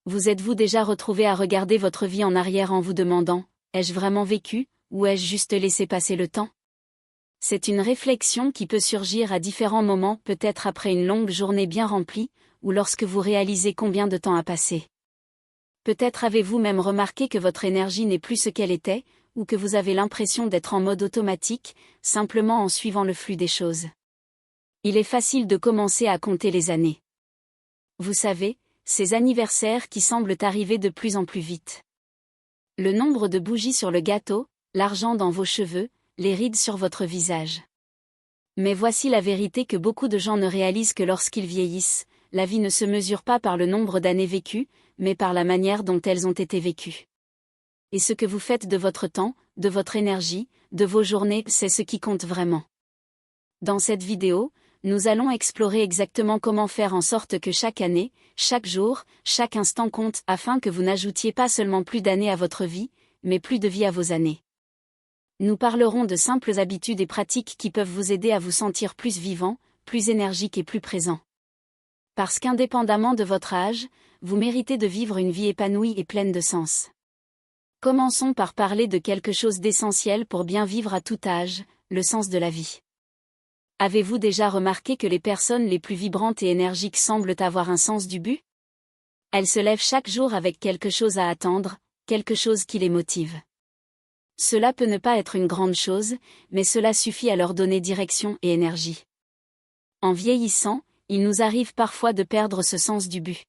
Vous êtes-vous déjà retrouvé à regarder votre vie en arrière en vous demandant « Ai-je vraiment vécu, ou ai-je juste laissé passer le temps ?» C'est une réflexion qui peut surgir à différents moments, peut-être après une longue journée bien remplie, ou lorsque vous réalisez combien de temps a passé. Peut-être avez-vous même remarqué que votre énergie n'est plus ce qu'elle était, ou que vous avez l'impression d'être en mode automatique, simplement en suivant le flux des choses. Il est facile de commencer à compter les années. Vous savez, ces anniversaires qui semblent arriver de plus en plus vite. Le nombre de bougies sur le gâteau, l'argent dans vos cheveux, les rides sur votre visage. Mais voici la vérité que beaucoup de gens ne réalisent que lorsqu'ils vieillissent, la vie ne se mesure pas par le nombre d'années vécues, mais par la manière dont elles ont été vécues. Et ce que vous faites de votre temps, de votre énergie, de vos journées, c'est ce qui compte vraiment. Dans cette vidéo, nous allons explorer exactement comment faire en sorte que chaque année, chaque jour, chaque instant compte afin que vous n'ajoutiez pas seulement plus d'années à votre vie, mais plus de vie à vos années. Nous parlerons de simples habitudes et pratiques qui peuvent vous aider à vous sentir plus vivant, plus énergique et plus présent. Parce qu'indépendamment de votre âge, vous méritez de vivre une vie épanouie et pleine de sens. Commençons par parler de quelque chose d'essentiel pour bien vivre à tout âge, le sens de la vie. Avez-vous déjà remarqué que les personnes les plus vibrantes et énergiques semblent avoir un sens du but? Elles se lèvent chaque jour avec quelque chose à attendre, quelque chose qui les motive. Cela peut ne pas être une grande chose, mais cela suffit à leur donner direction et énergie. En vieillissant, il nous arrive parfois de perdre ce sens du but.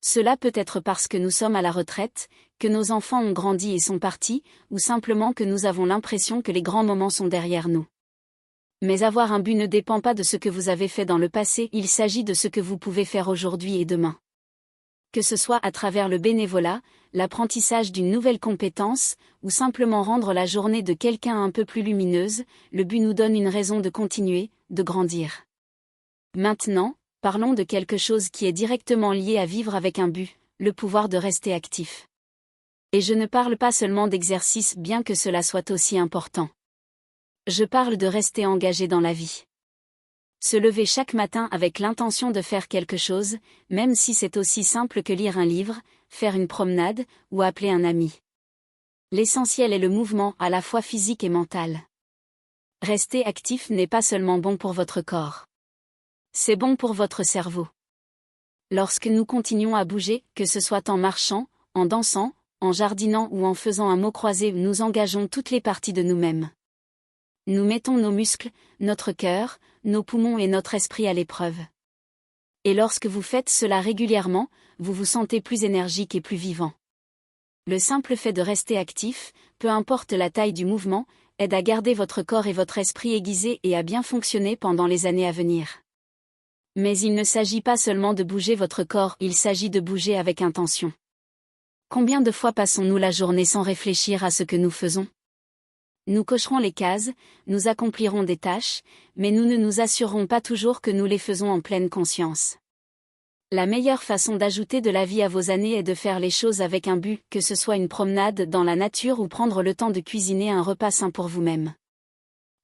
Cela peut être parce que nous sommes à la retraite, que nos enfants ont grandi et sont partis, ou simplement que nous avons l'impression que les grands moments sont derrière nous. Mais avoir un but ne dépend pas de ce que vous avez fait dans le passé, il s'agit de ce que vous pouvez faire aujourd'hui et demain. Que ce soit à travers le bénévolat, l'apprentissage d'une nouvelle compétence, ou simplement rendre la journée de quelqu'un un peu plus lumineuse, le but nous donne une raison de continuer, de grandir. Maintenant, parlons de quelque chose qui est directement lié à vivre avec un but, le pouvoir de rester actif. Et je ne parle pas seulement d'exercice bien que cela soit aussi important. Je parle de rester engagé dans la vie. Se lever chaque matin avec l'intention de faire quelque chose, même si c'est aussi simple que lire un livre, faire une promenade, ou appeler un ami. L'essentiel est le mouvement à la fois physique et mental. Rester actif n'est pas seulement bon pour votre corps. C'est bon pour votre cerveau. Lorsque nous continuons à bouger, que ce soit en marchant, en dansant, en jardinant ou en faisant un mot croisé, nous engageons toutes les parties de nous-mêmes. Nous mettons nos muscles, notre cœur, nos poumons et notre esprit à l'épreuve. Et lorsque vous faites cela régulièrement, vous vous sentez plus énergique et plus vivant. Le simple fait de rester actif, peu importe la taille du mouvement, aide à garder votre corps et votre esprit aiguisés et à bien fonctionner pendant les années à venir. Mais il ne s'agit pas seulement de bouger votre corps, il s'agit de bouger avec intention. Combien de fois passons-nous la journée sans réfléchir à ce que nous faisons ? Nous cocherons les cases, nous accomplirons des tâches, mais nous ne nous assurerons pas toujours que nous les faisons en pleine conscience. La meilleure façon d'ajouter de la vie à vos années est de faire les choses avec un but, que ce soit une promenade dans la nature ou prendre le temps de cuisiner un repas sain pour vous-même.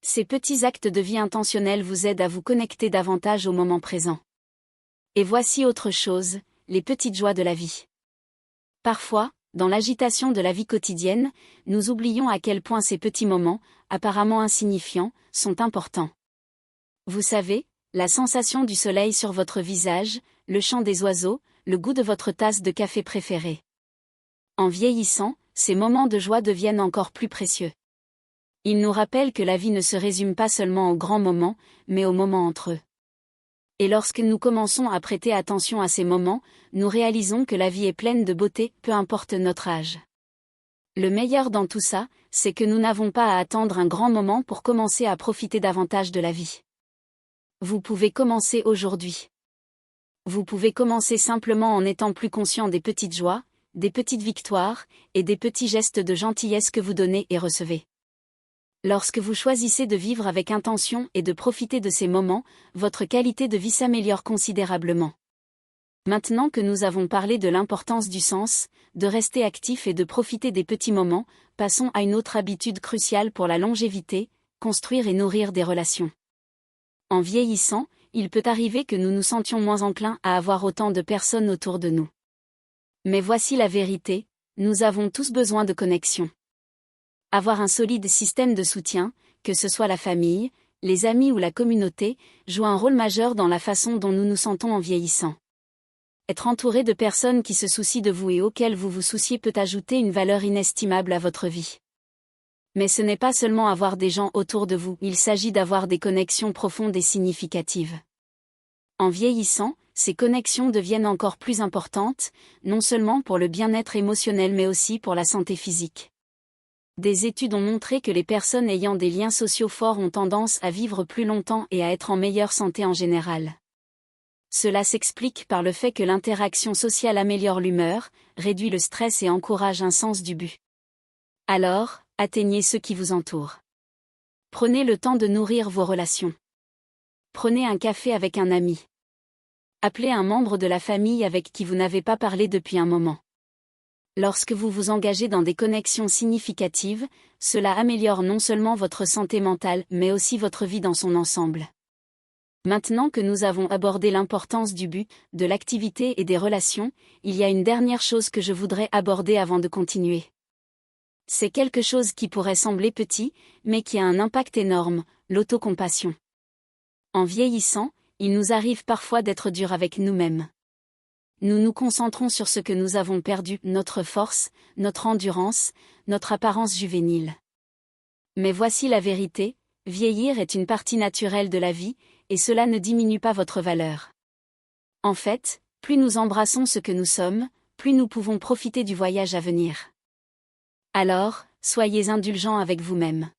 Ces petits actes de vie intentionnels vous aident à vous connecter davantage au moment présent. Et voici autre chose, les petites joies de la vie. Parfois, dans l'agitation de la vie quotidienne, nous oublions à quel point ces petits moments, apparemment insignifiants, sont importants. Vous savez, la sensation du soleil sur votre visage, le chant des oiseaux, le goût de votre tasse de café préférée. En vieillissant, ces moments de joie deviennent encore plus précieux. Ils nous rappellent que la vie ne se résume pas seulement aux grands moments, mais aux moments entre eux. Et lorsque nous commençons à prêter attention à ces moments, nous réalisons que la vie est pleine de beauté, peu importe notre âge. Le meilleur dans tout ça, c'est que nous n'avons pas à attendre un grand moment pour commencer à profiter davantage de la vie. Vous pouvez commencer aujourd'hui. Vous pouvez commencer simplement en étant plus conscient des petites joies, des petites victoires, et des petits gestes de gentillesse que vous donnez et recevez. Lorsque vous choisissez de vivre avec intention et de profiter de ces moments, votre qualité de vie s'améliore considérablement. Maintenant que nous avons parlé de l'importance du sens, de rester actif et de profiter des petits moments, passons à une autre habitude cruciale pour la longévité, construire et nourrir des relations. En vieillissant, il peut arriver que nous nous sentions moins enclins à avoir autant de personnes autour de nous. Mais voici la vérité, nous avons tous besoin de connexion. Avoir un solide système de soutien, que ce soit la famille, les amis ou la communauté, joue un rôle majeur dans la façon dont nous nous sentons en vieillissant. Être entouré de personnes qui se soucient de vous et auxquelles vous vous souciez peut ajouter une valeur inestimable à votre vie. Mais ce n'est pas seulement avoir des gens autour de vous, il s'agit d'avoir des connexions profondes et significatives. En vieillissant, ces connexions deviennent encore plus importantes, non seulement pour le bien-être émotionnel mais aussi pour la santé physique. Des études ont montré que les personnes ayant des liens sociaux forts ont tendance à vivre plus longtemps et à être en meilleure santé en général. Cela s'explique par le fait que l'interaction sociale améliore l'humeur, réduit le stress et encourage un sens du but. Alors, atteignez ceux qui vous entourent. Prenez le temps de nourrir vos relations. Prenez un café avec un ami. Appelez un membre de la famille avec qui vous n'avez pas parlé depuis un moment. Lorsque vous vous engagez dans des connexions significatives, cela améliore non seulement votre santé mentale mais aussi votre vie dans son ensemble. Maintenant que nous avons abordé l'importance du but, de l'activité et des relations, il y a une dernière chose que je voudrais aborder avant de continuer. C'est quelque chose qui pourrait sembler petit, mais qui a un impact énorme, l'autocompassion. En vieillissant, il nous arrive parfois d'être durs avec nous-mêmes. Nous nous concentrons sur ce que nous avons perdu, notre force, notre endurance, notre apparence juvénile. Mais voici la vérité, vieillir est une partie naturelle de la vie, et cela ne diminue pas votre valeur. En fait, plus nous embrassons ce que nous sommes, plus nous pouvons profiter du voyage à venir. Alors, soyez indulgents avec vous-même.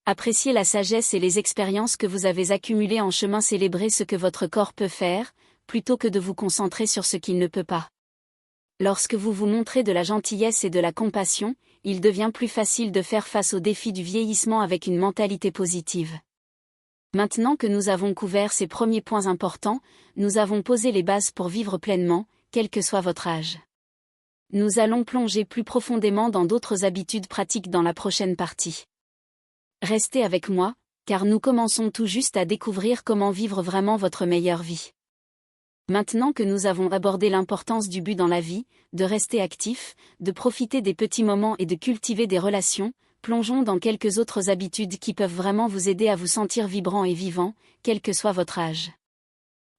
Appréciez la sagesse et les expériences que vous avez accumulées en chemin, célébrez ce que votre corps peut faire, plutôt que de vous concentrer sur ce qu'il ne peut pas. Lorsque vous vous montrez de la gentillesse et de la compassion, il devient plus facile de faire face aux défis du vieillissement avec une mentalité positive. Maintenant que nous avons couvert ces premiers points importants, nous avons posé les bases pour vivre pleinement, quel que soit votre âge. Nous allons plonger plus profondément dans d'autres habitudes pratiques dans la prochaine partie. Restez avec moi, car nous commençons tout juste à découvrir comment vivre vraiment votre meilleure vie. Maintenant que nous avons abordé l'importance du but dans la vie, de rester actif, de profiter des petits moments et de cultiver des relations, plongeons dans quelques autres habitudes qui peuvent vraiment vous aider à vous sentir vibrant et vivant, quel que soit votre âge.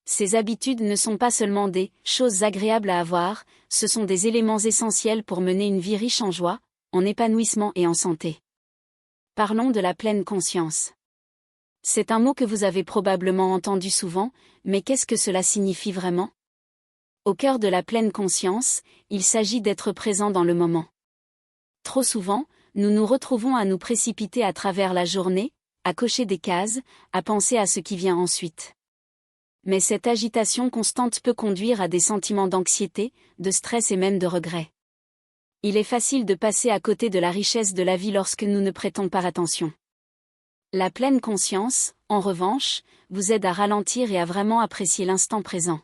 Ces habitudes ne sont pas seulement des choses agréables à avoir, ce sont des éléments essentiels pour mener une vie riche en joie, en épanouissement et en santé. Parlons de la pleine conscience. C'est un mot que vous avez probablement entendu souvent, mais qu'est-ce que cela signifie vraiment? Au cœur de la pleine conscience, il s'agit d'être présent dans le moment. Trop souvent, nous nous retrouvons à nous précipiter à travers la journée, à cocher des cases, à penser à ce qui vient ensuite. Mais cette agitation constante peut conduire à des sentiments d'anxiété, de stress et même de regret. Il est facile de passer à côté de la richesse de la vie lorsque nous ne prêtons pas attention. La pleine conscience, en revanche, vous aide à ralentir et à vraiment apprécier l'instant présent.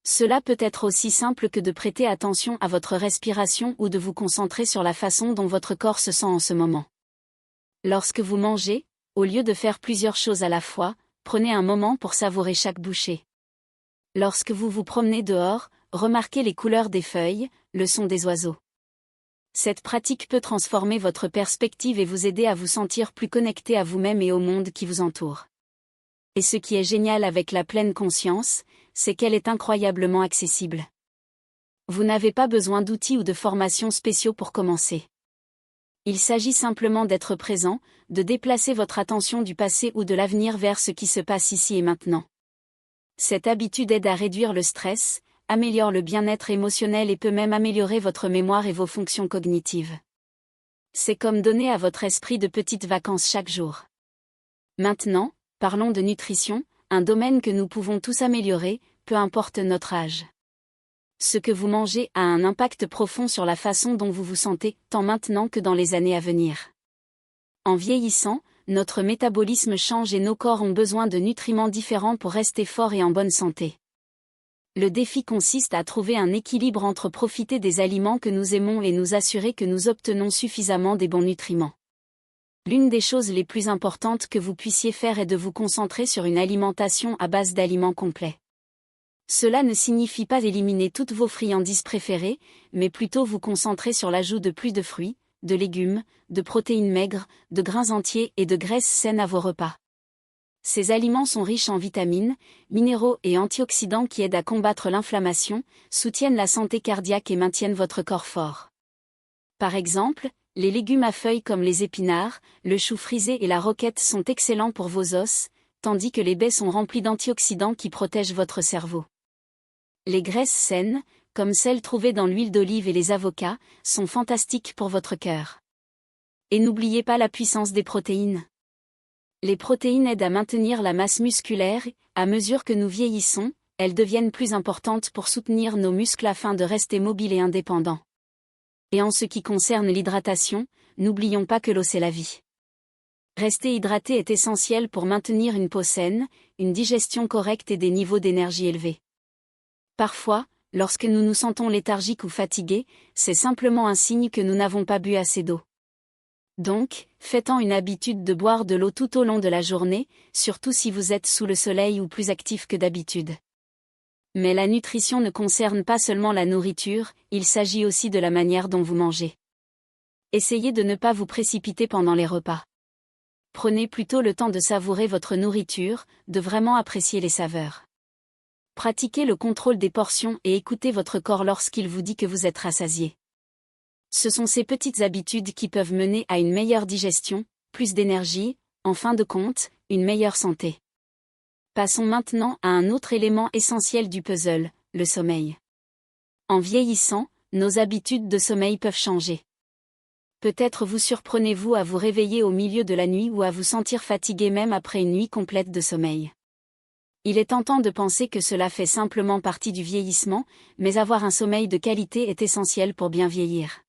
Cela peut être aussi simple que de prêter attention à votre respiration ou de vous concentrer sur la façon dont votre corps se sent en ce moment. Lorsque vous mangez, au lieu de faire plusieurs choses à la fois, prenez un moment pour savourer chaque bouchée. Lorsque vous vous promenez dehors, remarquez les couleurs des feuilles, le son des oiseaux. Cette pratique peut transformer votre perspective et vous aider à vous sentir plus connecté à vous-même et au monde qui vous entoure. Et ce qui est génial avec la pleine conscience, c'est qu'elle est incroyablement accessible. Vous n'avez pas besoin d'outils ou de formations spéciaux pour commencer. Il s'agit simplement d'être présent, de déplacer votre attention du passé ou de l'avenir vers ce qui se passe ici et maintenant. Cette habitude aide à réduire le stress, améliore le bien-être émotionnel et peut même améliorer votre mémoire et vos fonctions cognitives. C'est comme donner à votre esprit de petites vacances chaque jour. Maintenant, parlons de nutrition, un domaine que nous pouvons tous améliorer, peu importe notre âge. Ce que vous mangez a un impact profond sur la façon dont vous vous sentez, tant maintenant que dans les années à venir. En vieillissant, notre métabolisme change et nos corps ont besoin de nutriments différents pour rester forts et en bonne santé. Le défi consiste à trouver un équilibre entre profiter des aliments que nous aimons et nous assurer que nous obtenons suffisamment des bons nutriments. L'une des choses les plus importantes que vous puissiez faire est de vous concentrer sur une alimentation à base d'aliments complets. Cela ne signifie pas éliminer toutes vos friandises préférées, mais plutôt vous concentrer sur l'ajout de plus de fruits, de légumes, de protéines maigres, de grains entiers et de graisses saines à vos repas. Ces aliments sont riches en vitamines, minéraux et antioxydants qui aident à combattre l'inflammation, soutiennent la santé cardiaque et maintiennent votre corps fort. Par exemple, les légumes à feuilles comme les épinards, le chou frisé et la roquette sont excellents pour vos os, tandis que les baies sont remplies d'antioxydants qui protègent votre cerveau. Les graisses saines, comme celles trouvées dans l'huile d'olive et les avocats, sont fantastiques pour votre cœur. Et n'oubliez pas la puissance des protéines. Les protéines aident à maintenir la masse musculaire, et, à mesure que nous vieillissons, elles deviennent plus importantes pour soutenir nos muscles afin de rester mobiles et indépendants. Et en ce qui concerne l'hydratation, n'oublions pas que l'eau c'est la vie. Rester hydraté est essentiel pour maintenir une peau saine, une digestion correcte et des niveaux d'énergie élevés. Parfois, lorsque nous nous sentons léthargiques ou fatigués, c'est simplement un signe que nous n'avons pas bu assez d'eau. Donc, faites-en une habitude de boire de l'eau tout au long de la journée, surtout si vous êtes sous le soleil ou plus actif que d'habitude. Mais la nutrition ne concerne pas seulement la nourriture, il s'agit aussi de la manière dont vous mangez. Essayez de ne pas vous précipiter pendant les repas. Prenez plutôt le temps de savourer votre nourriture, de vraiment apprécier les saveurs. Pratiquez le contrôle des portions et écoutez votre corps lorsqu'il vous dit que vous êtes rassasié. Ce sont ces petites habitudes qui peuvent mener à une meilleure digestion, plus d'énergie, en fin de compte, une meilleure santé. Passons maintenant à un autre élément essentiel du puzzle, le sommeil. En vieillissant, nos habitudes de sommeil peuvent changer. Peut-être vous surprenez-vous à vous réveiller au milieu de la nuit ou à vous sentir fatigué même après une nuit complète de sommeil. Il est tentant de penser que cela fait simplement partie du vieillissement, mais avoir un sommeil de qualité est essentiel pour bien vieillir.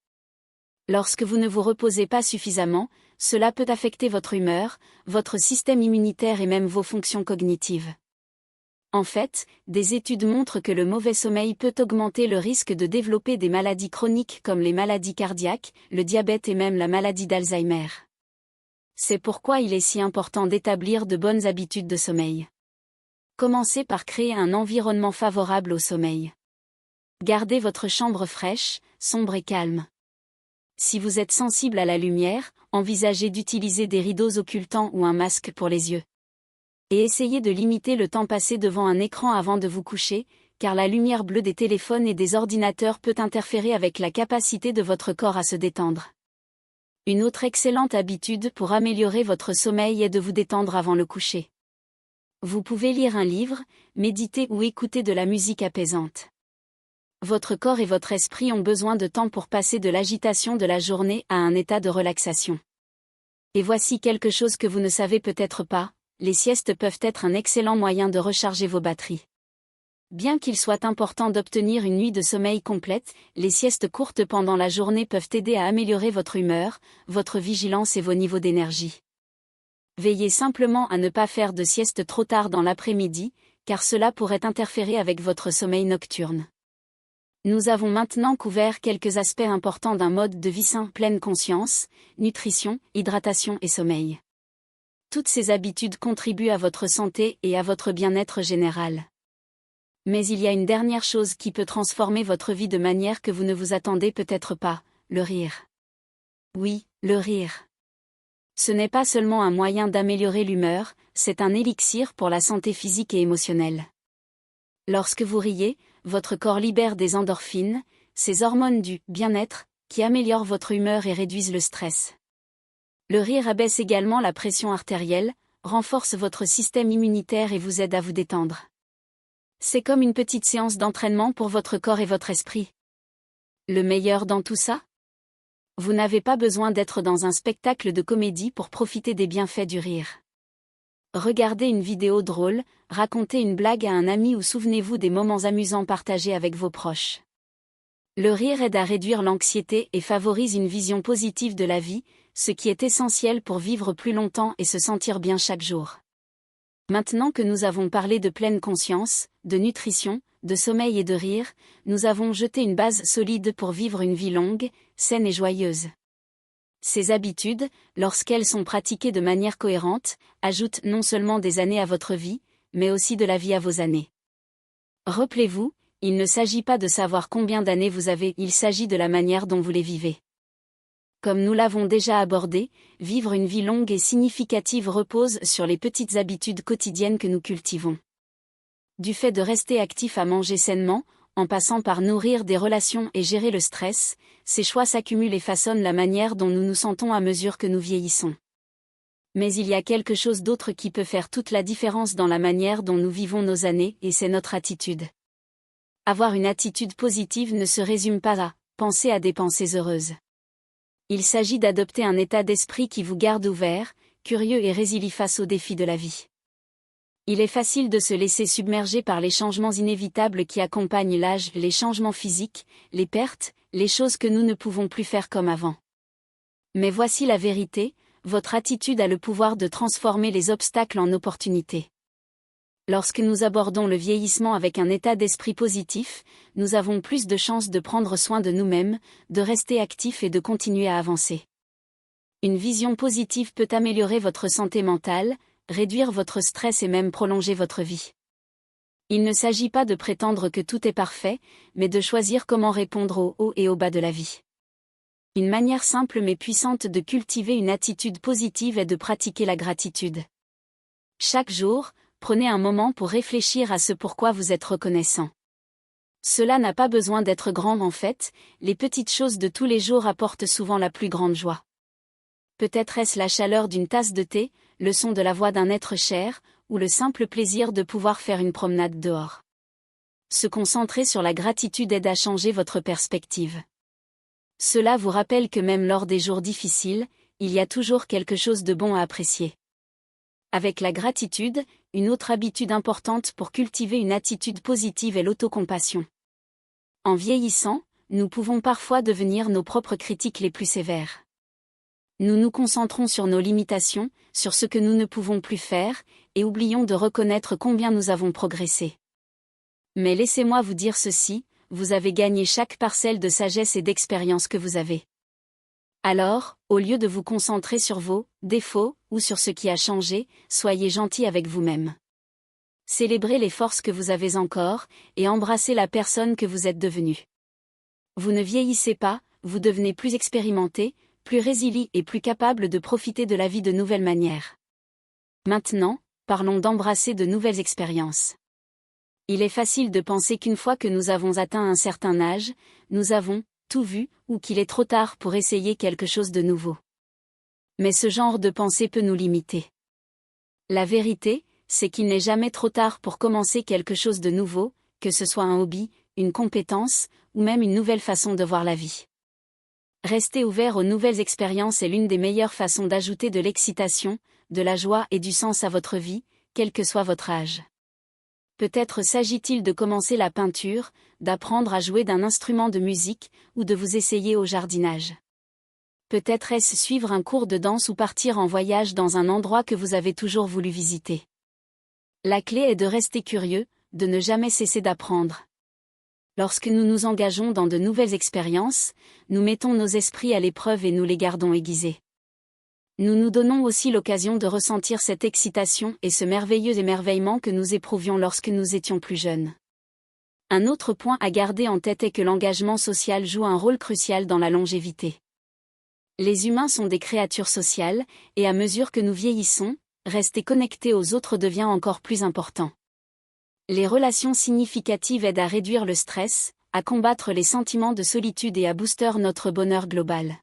Lorsque vous ne vous reposez pas suffisamment, cela peut affecter votre humeur, votre système immunitaire et même vos fonctions cognitives. En fait, des études montrent que le mauvais sommeil peut augmenter le risque de développer des maladies chroniques comme les maladies cardiaques, le diabète et même la maladie d'Alzheimer. C'est pourquoi il est si important d'établir de bonnes habitudes de sommeil. Commencez par créer un environnement favorable au sommeil. Gardez votre chambre fraîche, sombre et calme. Si vous êtes sensible à la lumière, envisagez d'utiliser des rideaux occultants ou un masque pour les yeux. Et essayez de limiter le temps passé devant un écran avant de vous coucher, car la lumière bleue des téléphones et des ordinateurs peut interférer avec la capacité de votre corps à se détendre. Une autre excellente habitude pour améliorer votre sommeil est de vous détendre avant le coucher. Vous pouvez lire un livre, méditer ou écouter de la musique apaisante. Votre corps et votre esprit ont besoin de temps pour passer de l'agitation de la journée à un état de relaxation. Et voici quelque chose que vous ne savez peut-être pas, les siestes peuvent être un excellent moyen de recharger vos batteries. Bien qu'il soit important d'obtenir une nuit de sommeil complète, les siestes courtes pendant la journée peuvent aider à améliorer votre humeur, votre vigilance et vos niveaux d'énergie. Veillez simplement à ne pas faire de sieste trop tard dans l'après-midi, car cela pourrait interférer avec votre sommeil nocturne. Nous avons maintenant couvert quelques aspects importants d'un mode de vie sain, pleine conscience, nutrition, hydratation et sommeil. Toutes ces habitudes contribuent à votre santé et à votre bien-être général. Mais il y a une dernière chose qui peut transformer votre vie de manière que vous ne vous attendez peut-être pas, le rire. Oui, le rire. Ce n'est pas seulement un moyen d'améliorer l'humeur, c'est un élixir pour la santé physique et émotionnelle. Lorsque vous riez, votre corps libère des endorphines, ces hormones du bien-être, qui améliorent votre humeur et réduisent le stress. Le rire abaisse également la pression artérielle, renforce votre système immunitaire et vous aide à vous détendre. C'est comme une petite séance d'entraînement pour votre corps et votre esprit. Le meilleur dans tout ça ? Vous n'avez pas besoin d'être dans un spectacle de comédie pour profiter des bienfaits du rire. Regardez une vidéo drôle, racontez une blague à un ami ou souvenez-vous des moments amusants partagés avec vos proches. Le rire aide à réduire l'anxiété et favorise une vision positive de la vie, ce qui est essentiel pour vivre plus longtemps et se sentir bien chaque jour. Maintenant que nous avons parlé de pleine conscience, de nutrition, de sommeil et de rire, nous avons jeté une base solide pour vivre une vie longue, saine et joyeuse. Ces habitudes, lorsqu'elles sont pratiquées de manière cohérente, ajoutent non seulement des années à votre vie, mais aussi de la vie à vos années. Rappelez-vous, il ne s'agit pas de savoir combien d'années vous avez, il s'agit de la manière dont vous les vivez. Comme nous l'avons déjà abordé, vivre une vie longue et significative repose sur les petites habitudes quotidiennes que nous cultivons. Du fait de rester actif à manger sainement, en passant par nourrir des relations et gérer le stress, ces choix s'accumulent et façonnent la manière dont nous nous sentons à mesure que nous vieillissons. Mais il y a quelque chose d'autre qui peut faire toute la différence dans la manière dont nous vivons nos années, et c'est notre attitude. Avoir une attitude positive ne se résume pas à penser à des pensées heureuses. Il s'agit d'adopter un état d'esprit qui vous garde ouvert, curieux et résilient face aux défis de la vie. Il est facile de se laisser submerger par les changements inévitables qui accompagnent l'âge, les changements physiques, les pertes, les choses que nous ne pouvons plus faire comme avant. Mais voici la vérité, votre attitude a le pouvoir de transformer les obstacles en opportunités. Lorsque nous abordons le vieillissement avec un état d'esprit positif, nous avons plus de chances de prendre soin de nous-mêmes, de rester actifs et de continuer à avancer. Une vision positive peut améliorer votre santé mentale, réduire votre stress et même prolonger votre vie. Il ne s'agit pas de prétendre que tout est parfait, mais de choisir comment répondre aux hauts et aux bas de la vie. Une manière simple mais puissante de cultiver une attitude positive est de pratiquer la gratitude. Chaque jour, prenez un moment pour réfléchir à ce pourquoi vous êtes reconnaissant. Cela n'a pas besoin d'être grand en fait, les petites choses de tous les jours apportent souvent la plus grande joie. Peut-être est-ce la chaleur d'une tasse de thé, le son de la voix d'un être cher, ou le simple plaisir de pouvoir faire une promenade dehors. Se concentrer sur la gratitude aide à changer votre perspective. Cela vous rappelle que même lors des jours difficiles, il y a toujours quelque chose de bon à apprécier. Avec la gratitude, une autre habitude importante pour cultiver une attitude positive est l'autocompassion. En vieillissant, nous pouvons parfois devenir nos propres critiques les plus sévères. Nous nous concentrons sur nos limitations, sur ce que nous ne pouvons plus faire, et oublions de reconnaître combien nous avons progressé. Mais laissez-moi vous dire ceci, vous avez gagné chaque parcelle de sagesse et d'expérience que vous avez. Alors, au lieu de vous concentrer sur vos défauts, ou sur ce qui a changé, soyez gentil avec vous-même. Célébrez les forces que vous avez encore, et embrassez la personne que vous êtes devenue. Vous ne vieillissez pas, vous devenez plus expérimenté, plus résilient et plus capable de profiter de la vie de nouvelles manières. Maintenant, parlons d'embrasser de nouvelles expériences. Il est facile de penser qu'une fois que nous avons atteint un certain âge, nous avons tout vu, ou qu'il est trop tard pour essayer quelque chose de nouveau. Mais ce genre de pensée peut nous limiter. La vérité, c'est qu'il n'est jamais trop tard pour commencer quelque chose de nouveau, que ce soit un hobby, une compétence, ou même une nouvelle façon de voir la vie. Rester ouvert aux nouvelles expériences est l'une des meilleures façons d'ajouter de l'excitation, de la joie et du sens à votre vie, quel que soit votre âge. Peut-être s'agit-il de commencer la peinture, d'apprendre à jouer d'un instrument de musique, ou de vous essayer au jardinage. Peut-être est-ce suivre un cours de danse ou partir en voyage dans un endroit que vous avez toujours voulu visiter. La clé est de rester curieux, de ne jamais cesser d'apprendre. Lorsque nous nous engageons dans de nouvelles expériences, nous mettons nos esprits à l'épreuve et nous les gardons aiguisés. Nous nous donnons aussi l'occasion de ressentir cette excitation et ce merveilleux émerveillement que nous éprouvions lorsque nous étions plus jeunes. Un autre point à garder en tête est que l'engagement social joue un rôle crucial dans la longévité. Les humains sont des créatures sociales, et à mesure que nous vieillissons, rester connectés aux autres devient encore plus important. Les relations significatives aident à réduire le stress, à combattre les sentiments de solitude et à booster notre bonheur global.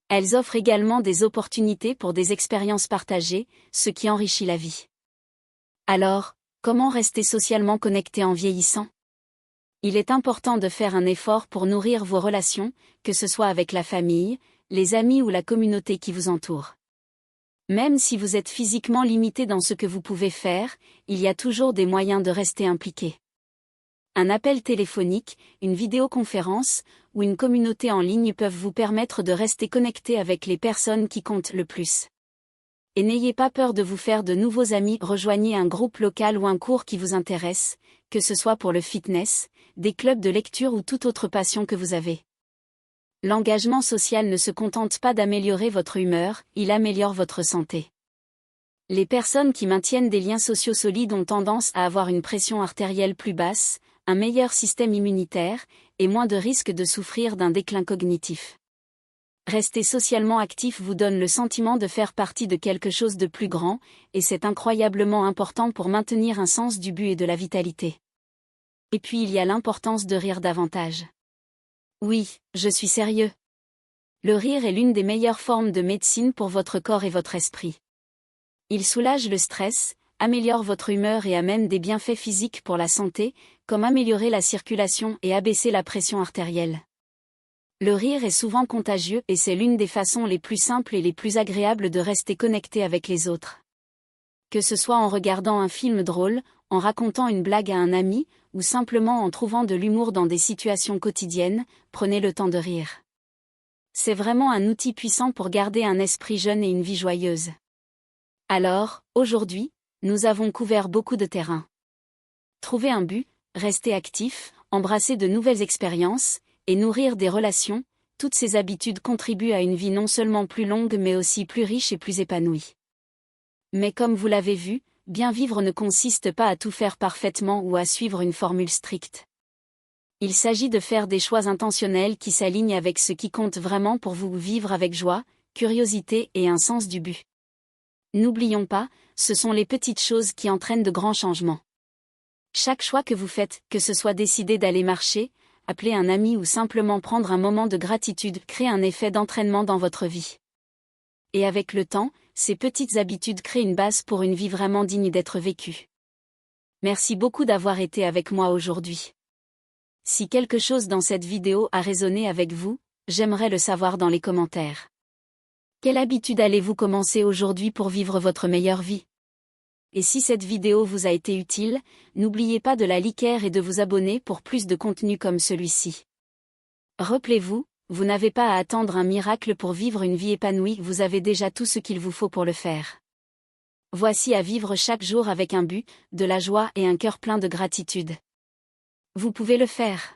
Elles offrent également des opportunités pour des expériences partagées, ce qui enrichit la vie. Alors, comment rester socialement connecté en vieillissant ? Il est important de faire un effort pour nourrir vos relations, que ce soit avec la famille, les amis ou la communauté qui vous entoure. Même si vous êtes physiquement limité dans ce que vous pouvez faire, il y a toujours des moyens de rester impliqué. Un appel téléphonique, une vidéoconférence, ou une communauté en ligne peuvent vous permettre de rester connecté avec les personnes qui comptent le plus. Et n'ayez pas peur de vous faire de nouveaux amis, rejoignez un groupe local ou un cours qui vous intéresse, que ce soit pour le fitness, des clubs de lecture ou toute autre passion que vous avez. L'engagement social ne se contente pas d'améliorer votre humeur, il améliore votre santé. Les personnes qui maintiennent des liens sociaux solides ont tendance à avoir une pression artérielle plus basse, un meilleur système immunitaire, et moins de risques de souffrir d'un déclin cognitif. Rester socialement actif vous donne le sentiment de faire partie de quelque chose de plus grand, et c'est incroyablement important pour maintenir un sens du but et de la vitalité. Et puis il y a l'importance de rire davantage. Oui, je suis sérieux. Le rire est l'une des meilleures formes de médecine pour votre corps et votre esprit. Il soulage le stress, améliore votre humeur et amène des bienfaits physiques pour la santé, comme améliorer la circulation et abaisser la pression artérielle. Le rire est souvent contagieux et c'est l'une des façons les plus simples et les plus agréables de rester connecté avec les autres. Que ce soit en regardant un film drôle, en racontant une blague à un ami, ou simplement en trouvant de l'humour dans des situations quotidiennes, prenez le temps de rire. C'est vraiment un outil puissant pour garder un esprit jeune et une vie joyeuse. Alors, aujourd'hui, nous avons couvert beaucoup de terrain. Trouver un but, rester actif, embrasser de nouvelles expériences, et nourrir des relations, toutes ces habitudes contribuent à une vie non seulement plus longue mais aussi plus riche et plus épanouie. Mais comme vous l'avez vu, bien vivre ne consiste pas à tout faire parfaitement ou à suivre une formule stricte. Il s'agit de faire des choix intentionnels qui s'alignent avec ce qui compte vraiment pour vous, vivre avec joie, curiosité et un sens du but. N'oublions pas, ce sont les petites choses qui entraînent de grands changements. Chaque choix que vous faites, que ce soit décider d'aller marcher, appeler un ami ou simplement prendre un moment de gratitude, crée un effet d'entraînement dans votre vie. Et avec le temps, ces petites habitudes créent une base pour une vie vraiment digne d'être vécue. Merci beaucoup d'avoir été avec moi aujourd'hui. Si quelque chose dans cette vidéo a résonné avec vous, j'aimerais le savoir dans les commentaires. Quelle habitude allez-vous commencer aujourd'hui pour vivre votre meilleure vie? Et si cette vidéo vous a été utile, n'oubliez pas de la liker et de vous abonner pour plus de contenu comme celui-ci. Rappelez-vous, vous n'avez pas à attendre un miracle pour vivre une vie épanouie, vous avez déjà tout ce qu'il vous faut pour le faire. Voici à vivre chaque jour avec un but, de la joie et un cœur plein de gratitude. Vous pouvez le faire.